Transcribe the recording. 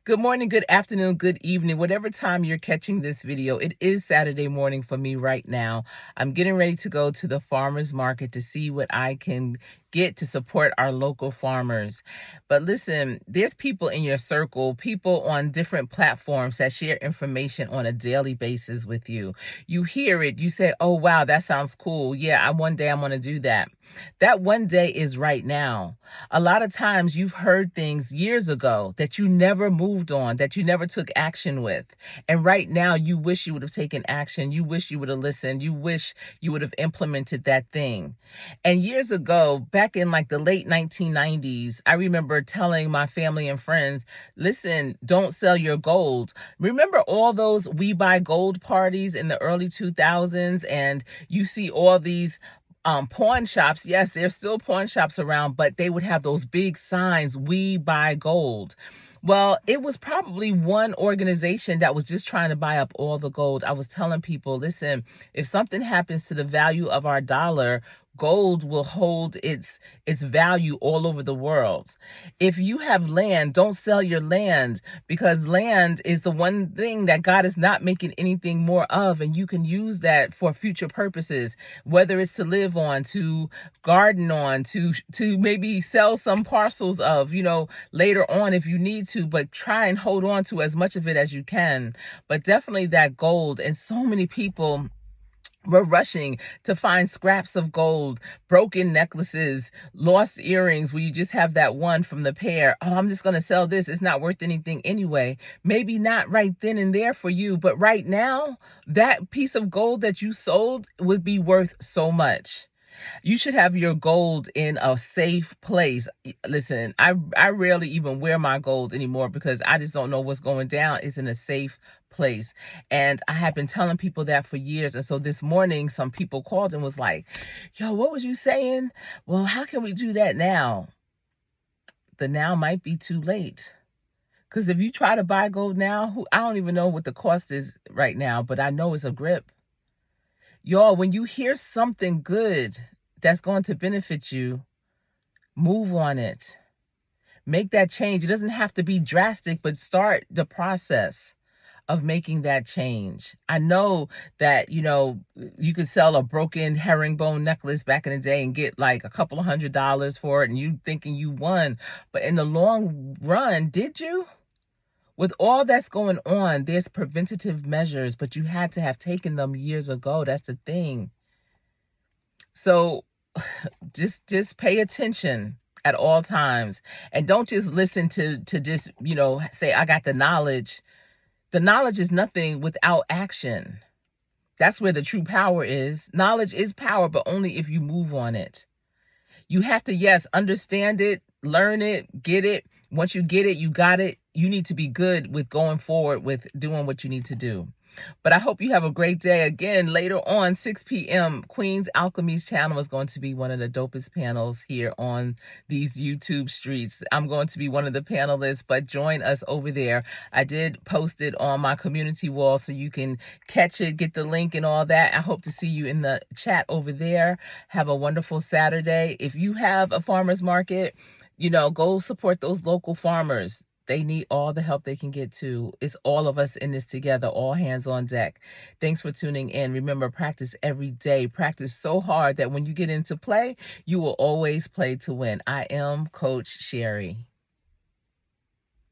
Good morning, good afternoon, good evening, whatever time you're catching this video. It is Saturday morning for me right now. I'm getting ready to go to the farmer's market to see what I can get to support our local farmers. But listen, there's people in your circle, people on different platforms that share information on a daily basis with you. You hear it, you say, oh, wow, that sounds cool. Yeah, one day I'm going to do that. That one day is right now. A lot of times you've heard things years ago that you never moved on, that you never took action with. And right now you wish you would have taken action. You wish you would have listened. You wish you would have implemented that thing. And years ago, back in like the late 1990s, I remember telling my family and friends, listen, don't sell your gold. Remember all those We Buy Gold parties in the early 2000s? And you see all these pawn shops. Yes, there's still pawn shops around, but they would have those big signs, We Buy Gold. Well, it was probably one organization that was just trying to buy up all the gold. I was telling people, listen, if something happens to the value of our dollar, gold will hold its value all over the world. If you have land, don't sell your land, because land is the one thing that God is not making anything more of, and you can use that for future purposes, whether it's to live on, to garden on, to maybe sell some parcels of, later on if you need to, but try and hold on to as much of it as you can. But definitely that gold. And so many people were rushing to find scraps of gold, broken necklaces, lost earrings where you just have that one from the pair. Oh, I'm just going to sell this. It's not worth anything anyway. Maybe not right then and there for you, but right now, that piece of gold that you sold would be worth so much. You should have your gold in a safe place. Listen, I rarely even wear my gold anymore because I just don't know what's going down. It's in a safe place. And I have been telling people that for years. And so this morning, some people called and was like, yo, what was you saying? Well, how can we do that now? The now might be too late. Because if you try to buy gold now, I don't even know what the cost is right now, but I know it's a grip. Y'all, when you hear something good that's going to benefit you, move on it. Make that change. It doesn't have to be drastic, but start the process of making that change. I know that, you could sell a broken herringbone necklace back in the day and get like a couple of $100s for it, and you thinking you won. But in the long run, did you? With all that's going on, there's preventative measures, but you had to have taken them years ago. That's the thing. So just pay attention at all times, and don't just listen to just, say, I got the knowledge. The knowledge is nothing without action. That's where the true power is. Knowledge is power, but only if you move on it. You have to, yes, understand it, learn it, get it. Once you get it, you got it. You need to be good with going forward with doing what you need to do. But I hope you have a great day. Again, later on, 6 p.m., Queen's Alchemy's channel is going to be one of the dopest panels here on these YouTube streets. I'm going to be one of the panelists, but join us over there. I did post it on my community wall so you can catch it, get the link and all that. I hope to see you in the chat over there. Have a wonderful Saturday. If you have a farmer's market, go support those local farmers. They need all the help they can get to. It's all of us in this together, all hands on deck. Thanks for tuning in. Remember, practice every day. Practice so hard that when you get into play, you will always play to win. I am Coach Sherry.